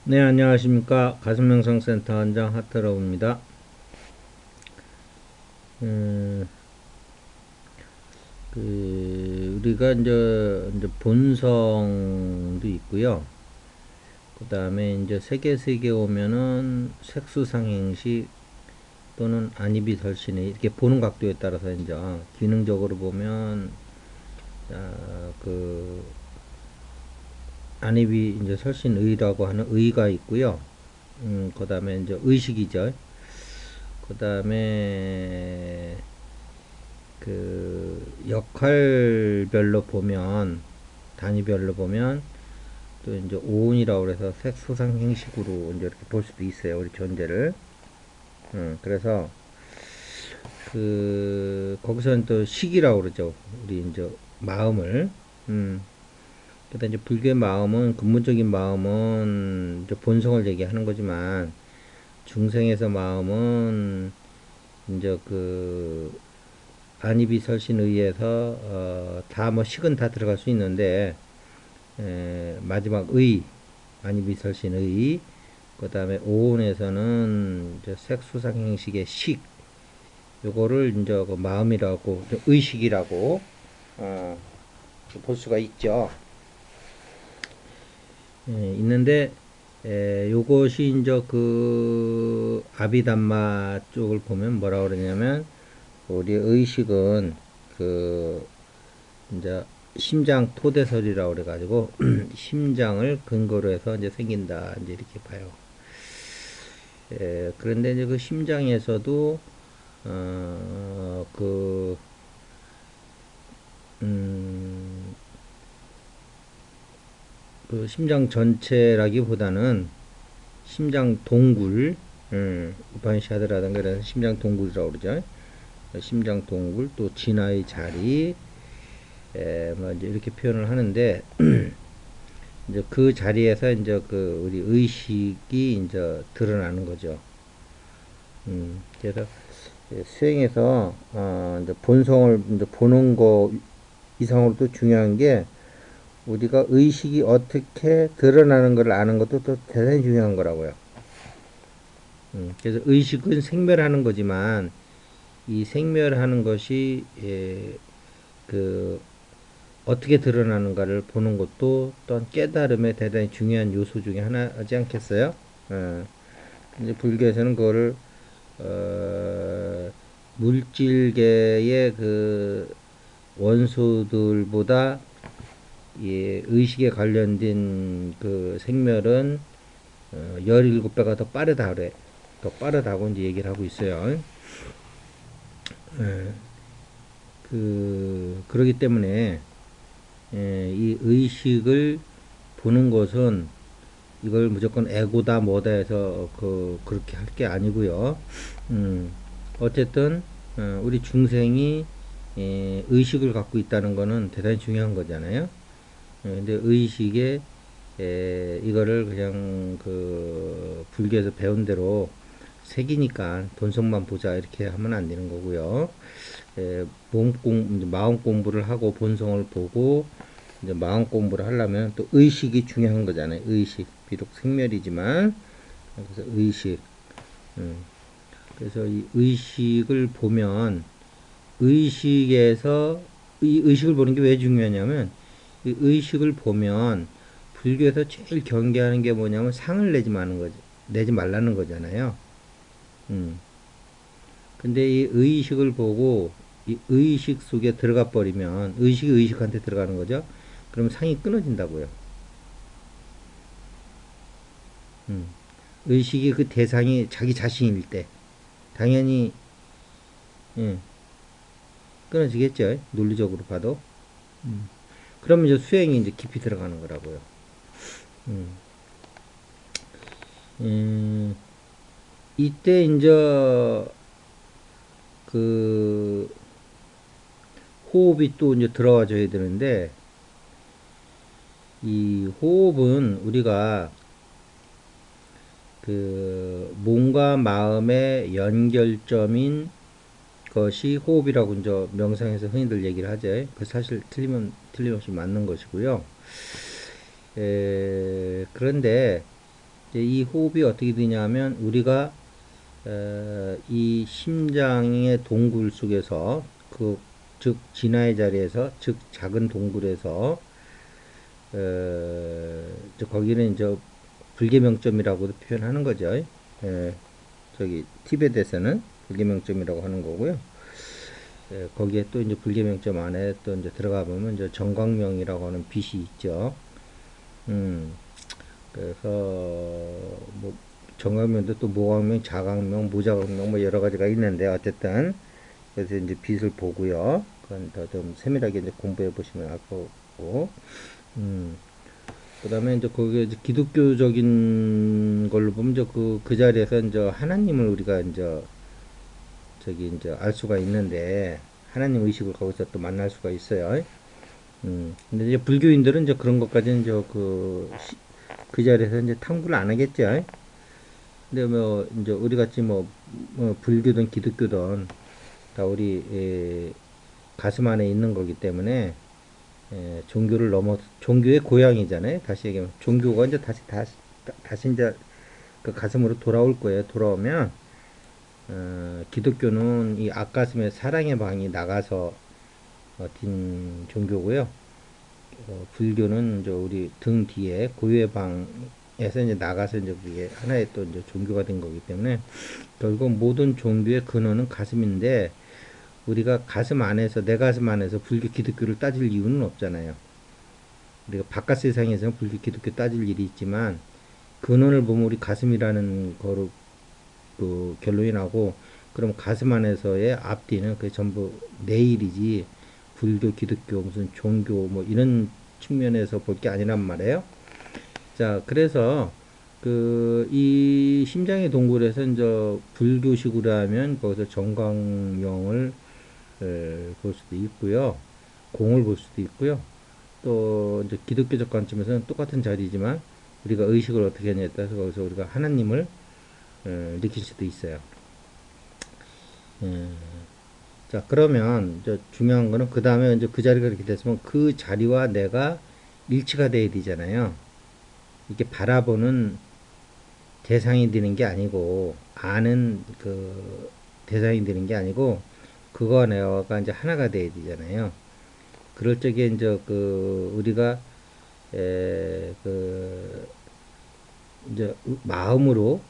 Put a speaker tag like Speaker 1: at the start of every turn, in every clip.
Speaker 1: 네, 안녕하십니까. 가슴명상센터 원장 하트러브입니다. 음, 우리가 이제 본성도 있고요. 그 다음에 이제 세계 오면은 색수상행식 또는 안입이설신의 이렇게 보는 각도에 따라서 이제 기능적으로 보면 그 안입이 이제 설신의라고 하는 의가 있고요. 그 다음에 이제 의식이죠. 그 다음에 그 역할별로 보면 단위별로 보면 또 이제 오운이라고 그래서 색소상 형식으로 이제 이렇게 볼 수도 있어요. 우리 존재를. 그래서 그 거기서는 또 식이라고 그러죠. 우리 이제 마음을. 그다음 이제 불교의 마음은 근본적인 마음은 이제 본성을 얘기하는 거지만 중생에서 마음은 이제 그 안이비설신에 의해서 다 뭐 식은 다 들어갈 수 있는데 마지막 의 안이비설신의 그 다음에 오온에서는 이제 색수상 형식의 식 요거를 이제 그 마음이라고 의식이라고 어, 볼 수가 있죠. 있는데 요것이 이제 그 아비담마 쪽을 보면 뭐라 그러냐면 우리 의식은 그 이제 심장 토대설이라고 그래가지고 심장을 근거로 해서 이제 생긴다 이제 이렇게 봐요. 그런데 이제 그 심장에서도 그 음, 그 심장 전체라기보다는 심장 동굴, 우파니샤드라든가 이런 심장 동굴이라고 그러죠. 심장 동굴 또 진화의 자리, 뭐 이제 이렇게 표현을 하는데 이제 그 자리에서 이제 그 우리 의식이 이제 드러나는 거죠. 그래서 수행에서 이제 본성을 이제 보는 거 이상으로 또 중요한 게 우리가 의식이 어떻게 드러나는 걸 아는 것도 또 대단히 중요한 거라고요. 그래서 의식은 생멸하는 거지만 이 생멸하는 것이 그 어떻게 드러나는가를 보는 것도 또한 깨달음의 대단히 중요한 요소 중에 하나지 않겠어요? 이제 불교에서는 그거를 물질계의 그 원소들보다 의식에 관련된 그 생멸은 17배가 더 빠르다 그래. 더 빠르다고 이제 얘기를 하고 있어요. 그러기 때문에 이 의식을 보는 것은 이걸 무조건 에고다 뭐다 해서 그렇게 할 게 아니고요. 음, 어쨌든 우리 중생이 의식을 갖고 있다는 거는 대단히 중요한 거잖아요. 근데 의식에 이거를 그냥 그 불교에서 배운 대로 색이니까 본성만 보자 이렇게 하면 안 되는 거고요. 마음 공부를 하고 본성을 보고 이제 마음 공부를 하려면 또 의식이 중요한 거잖아요. 의식 비록 생멸이지만 그래서 의식. 음, 그래서 이 의식을 보면 의식에서 이 의식을 보는 게 왜 중요하냐면 이 의식을 보면 불교에서 제일 경계하는 게 뭐냐면 상을 내지 마는 거지 내지 말라는 거잖아요. 음. 근데 이 의식을 보고 이 의식 속에 들어가 버리면 의식이 의식한테 들어가는 거죠. 그럼 상이 끊어진다고요. 음. 의식이 그 대상이 자기 자신일 때 당연히 예, 끊어지겠죠. 논리적으로 봐도. 그러면 이제 수행이 이제 깊이 들어가는 거라고요. 음. 음, 이때 이제 그 호흡이 또 이제 들어와줘야 되는데 이 호흡은 우리가 그 몸과 마음의 연결점인 것이 호흡이라고 이제 명상에서 흔히들 얘기를 하죠. 그 사실 틀림없이 맞는 것이고요. 그런데 이제 이 호흡이 어떻게 되냐면 우리가 이 심장의 동굴 속에서 즉 진화의 자리에서 즉 작은 동굴에서 거기는 이제 불계명점이라고도 표현하는 거죠. 저기 티베트에서는 불계명점이라고 하는 거고요. 거기에 또 이제 불계명점 안에 또 이제 들어가 보면 이제 정광명이라고 하는 빛이 있죠. 음, 그래서 뭐 정광명도 또 모광명, 자광명, 무자광명 뭐 여러 가지가 있는데 어쨌든 그래서 이제 빛을 보고요. 그건 더 좀 세밀하게 이제 공부해 보시면 알 거고. 음. 그다음에 이제 거기에 이제 기독교적인 걸로 보면 이제 그 자리에서 이제 하나님을 우리가 이제 저기 이제 알 수가 있는데 하나님 의식을 거기서 또 만날 수가 있어요. 근데 이제 불교인들은 이제 그런 것까지는 이제 그 자리에서 이제 탐구를 안 하겠죠. 근데 뭐 이제 우리 같이 뭐 불교든 기독교든 다 우리 가슴 안에 있는 거기 때문에 종교를 넘어 종교의 고향이잖아요. 다시 얘기하면 종교가 이제 다시 이제 그 가슴으로 돌아올 거예요. 돌아오면 기독교는 이 앞가슴에 사랑의 방이 나가서 din 종교고요. 불교는 이제 우리 등 뒤에 고유의 방에서 이제 나가서 이제 그게 하나의 또 이제 종교가 된 거기 때문에 결국 모든 종교의 근원은 가슴인데 우리가 가슴 안에서 내 가슴 안에서 불교 기독교를 따질 이유는 없잖아요. 우리가 바깥 세상에서는 불교 기독교 따질 일이 있지만 근원을 보면 우리 가슴이라는 거로 그 결론이 나고 그럼 가슴 안에서의 앞뒤는 그 전부 내 일이지 불교 기독교 무슨 종교 뭐 이런 측면에서 볼 게 아니란 말이에요. 자 그래서 그 이 심장의 동굴에서 이제 불교식으로 하면 거기서 정광명을 볼 수도 있고요. 공을 볼 수도 있고요. 또 이제 기독교적 관점에서는 똑같은 자리지만 우리가 의식을 어떻게 하냐에 따라서 거기서 우리가 하나님을 느낄 수도 있어요. 자 그러면 이제 중요한 거는 그 다음에 이제 그 자리가 이렇게 됐으면 그 자리와 내가 일치가 돼야 되잖아요. 이게 바라보는 대상이 되는 게 아니고 아는 그 대상이 되는 게 아니고 그거와 내가 이제 하나가 돼야 되잖아요. 그럴 적에 이제 그 우리가 그 이제 마음으로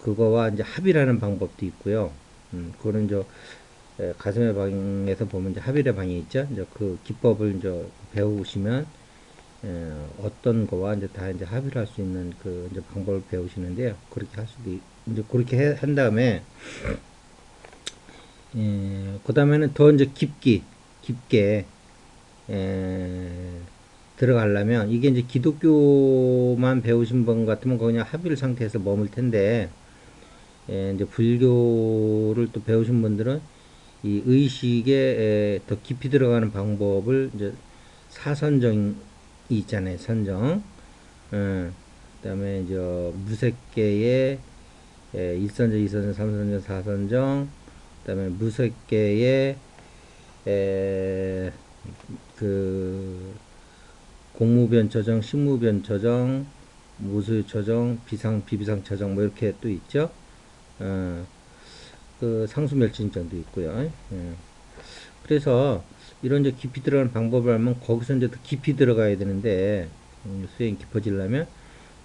Speaker 1: 그거와 이제 합의라는 방법도 있고요. 그거는 이제 가슴의 방에서 보면 이제 합의의 방이 있죠. 이제 그 기법을 이제 배우시면 어떤 거와 이제 다 이제 합의를 할 수 있는 그 이제 방법을 배우시는데요. 그렇게 할 수도 이제 그렇게 한 다음에 그 다음에는 더 이제 깊게 들어가려면 이게 이제 기독교만 배우신 분 같으면 그냥 합의를 상태에서 머물 텐데 이제 불교를 또 배우신 분들은 이 의식에 더 깊이 들어가는 방법을 이제 사선정이 있잖아요. 선정. 그다음에 이제 무색계의 1선정, 2선정, 3선정, 4선정. 그다음에 무색계의 그 공무변처정, 식무변처정, 무수처정, 비비상처정 뭐 이렇게 또 있죠. 그 상수멸진정도 있고요. 그래서 이런 이제 깊이 들어가는 방법을 알면 거기서 이제 더 깊이 들어가야 되는데 수행이 깊어지려면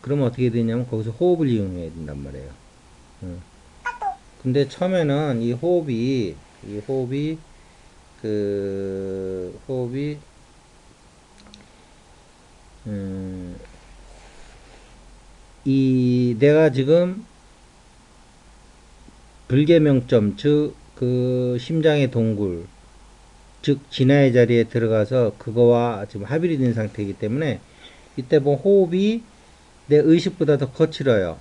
Speaker 1: 그러면 어떻게 되냐면 거기서 호흡을 이용해야 된단 말이에요. 근데 처음에는 이 호흡이 그 호흡이 이 내가 지금 불계명점 즉 그 심장의 동굴 즉 진화의 자리에 들어가서 그거와 지금 합일이 된 상태이기 때문에 이때 보면 호흡이 내 의식보다 더 거칠어요.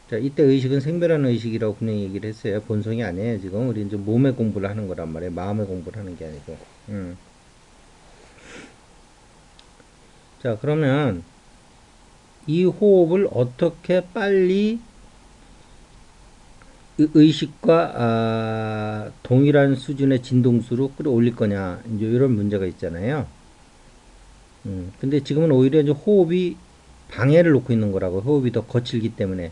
Speaker 1: 자, 이때 의식은 생멸하는 의식이라고 분명히 얘기를 했어요. 본성이 아니에요. 지금 우리 이제 몸의 공부를 하는 거란 말이에요. 마음의 공부를 하는 게 아니고. 자, 그러면 이 호흡을 어떻게 빨리 의식과 동일한 수준의 진동수로 끌어올릴 거냐 이제 이런 문제가 있잖아요. 근데 지금은 오히려 이제 호흡이 방해를 놓고 있는 거라고. 호흡이 더 거칠기 때문에.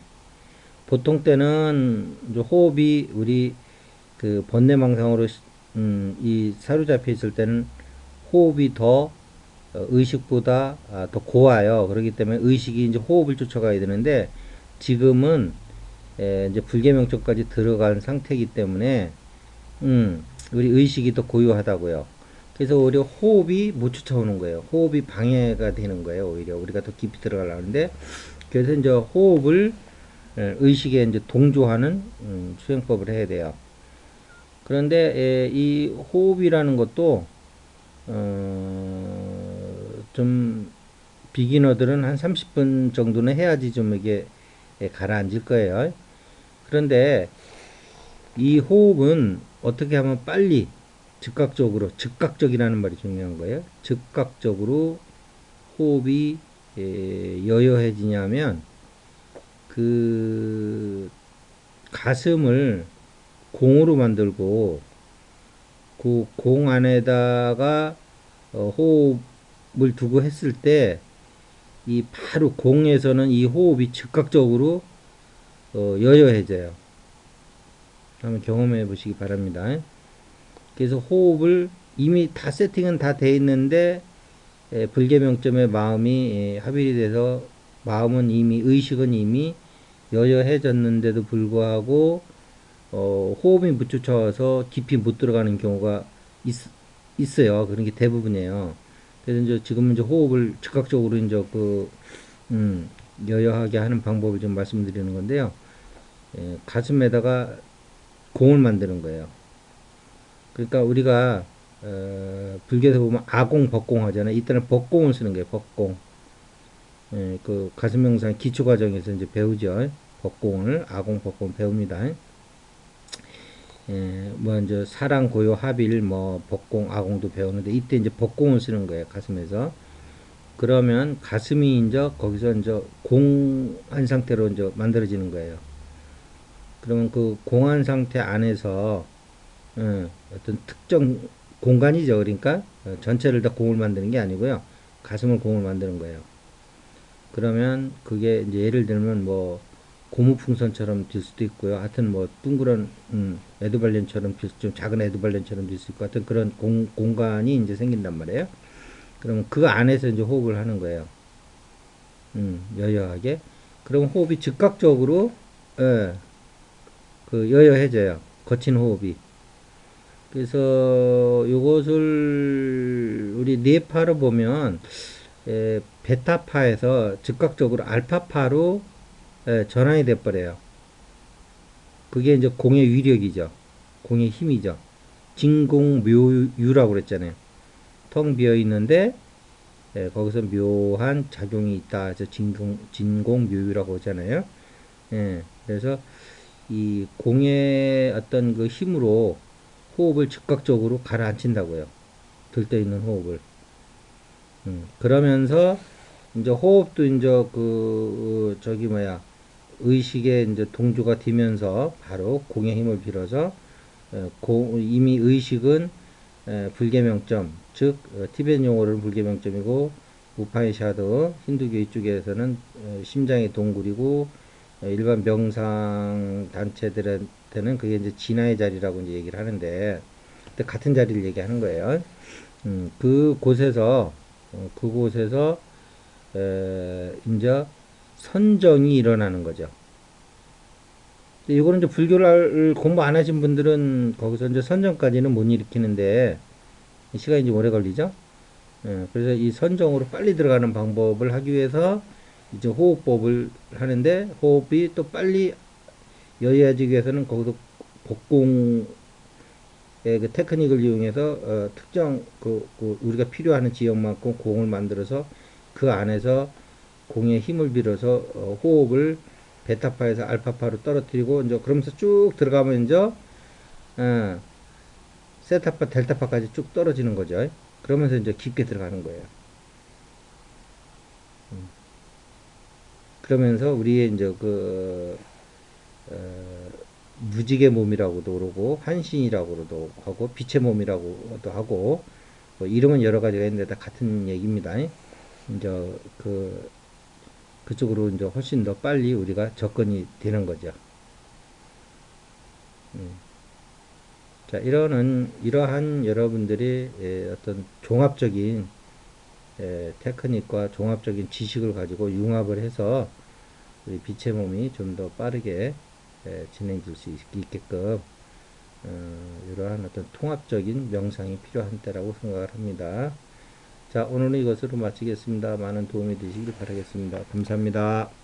Speaker 1: 보통 때는 이제 호흡이 우리 그 번뇌망상으로 이 사로잡혀 있을 때는 호흡이 더 의식보다 더 고와요. 그렇기 때문에 의식이 이제 호흡을 쫓아가야 되는데 지금은 이제 불계명적까지 들어간 상태이기 때문에 우리 의식이 더 고요하다고요. 그래서 오히려 호흡이 못 쫓아오는 거예요. 호흡이 방해가 되는 거예요. 오히려 우리가 더 깊이 들어가려는데 그래서 이제 호흡을 의식에 이제 동조하는 수행법을 해야 돼요. 그런데 이 호흡이라는 것도 좀 비기너들은 한 30분 정도는 해야지 좀 이게 가라앉을 거예요. 그런데 이 호흡은 어떻게 하면 빨리 즉각적으로 즉각적이라는 말이 중요한 거예요. 즉각적으로 호흡이 여여해지냐면 그 가슴을 공으로 만들고 그 공 안에다가 호흡을 두고 했을 때 이 바로 공에서는 이 호흡이 즉각적으로 여여해져요. 한번 경험해 보시기 바랍니다. 그래서 호흡을 이미 다 세팅은 다 돼 있는데 불계명점의 마음이 합일이 돼서 마음은 이미 의식은 이미 여여해졌는데도 불구하고 호흡이 못 쫓아와서 깊이 못 들어가는 경우가 있어요. 그런 게 대부분이에요. 그래서 이제 지금은 이제 호흡을 즉각적으로 이제 음, 여여하게 하는 방법을 좀 말씀드리는 건데요. 가슴에다가 공을 만드는 거예요. 그러니까 우리가 불교에서 보면 아공, 법공 하잖아요. 이때는 법공을 쓰는 거예요. 법공. 그 가슴 명상 기초 과정에서 이제 배우죠. 법공을 아공, 법공 배웁니다. 뭐 이제 사랑, 고요, 합일, 뭐 법공, 아공도 배우는데 이때 이제 법공을 쓰는 거예요. 가슴에서. 그러면 가슴이 이제 거기서 이제 공한 상태로 이제 만들어지는 거예요. 그러면 그 공한 상태 안에서 어떤 특정 공간이죠. 그러니까 전체를 다 공을 만드는 게 아니고요. 가슴을 공을 만드는 거예요. 그러면 그게 이제 예를 들면 뭐 고무풍선처럼 될 수도 있고요. 하여튼 뭐 둥그런 에드발렌처럼 좀 작은 에드발렌처럼 될 수 있고 하여튼 그런 공간이 이제 생긴단 말이에요. 그러면 그 안에서 이제 호흡을 하는 거예요. 여여하게. 그럼 호흡이 즉각적으로 예, 그 여여해져요. 거친 호흡이. 그래서 이것을 우리 뇌파로 보면 베타파에서 즉각적으로 알파파로 전환이 돼 버려요. 그게 이제 공의 위력이죠. 공의 힘이죠. 진공묘유라고 그랬잖아요. 텅 비어 있는데 거기서 묘한 작용이 있다. 해서 진공묘유라고 하잖아요. 그래서 이 공의 어떤 그 힘으로 호흡을 즉각적으로 가라앉힌다고요. 들떠 있는 호흡을. 그러면서 이제 호흡도 이제 저기 뭐야 의식에 이제 동조가 되면서 바로 공의 힘을 빌어서 이미 의식은 불계명점 즉 티베트 용어로는 불계명점이고 우파니샤드 힌두교 이쪽에서는 심장의 동굴이고 일반 명상 단체들한테는 그게 이제 진화의 자리라고 이제 얘기를 하는데 같은 자리를 얘기하는 거예요. 그곳에서 이제 선정이 일어나는 거죠. 이거는 이제 불교를 공부 안 하신 분들은 거기서 이제 선정까지는 못 일으키는데 시간이 좀 오래 걸리죠. 그래서 이 선정으로 빨리 들어가는 방법을 하기 위해서 이제 호흡법을 하는데 호흡이 또 빨리 여유해지기 위해서는 거기서 복공의 그 테크닉을 이용해서 특정 우리가 필요하는 지역만큼 공을 만들어서 그 안에서 공의 힘을 빌어서 호흡을 베타파에서 알파파로 떨어뜨리고 이제 그러면서 쭉 들어가면 이제 어, 세타파 델타파까지 쭉 떨어지는 거죠. 그러면서 이제 깊게 들어가는 거예요. 그러면서 우리의 이제 어, 무지개 몸이라고도 그러고 환신이라고도 하고 빛의 몸이라고도 하고 뭐 이름은 여러 가지가 있는데 다 같은 얘기입니다. 이제 그쪽으로 이제 훨씬 더 빨리 우리가 접근이 되는 거죠. 음. 자, 이러한 여러분들이 어떤 종합적인 테크닉과 종합적인 지식을 가지고 융합을 해서 우리 빛의 몸이 좀 더 빠르게 진행될 수 있게끔 이러한 어떤 통합적인 명상이 필요한 때라고 생각을 합니다. 자, 오늘은 이것으로 마치겠습니다. 많은 도움이 되시길 바라겠습니다. 감사합니다.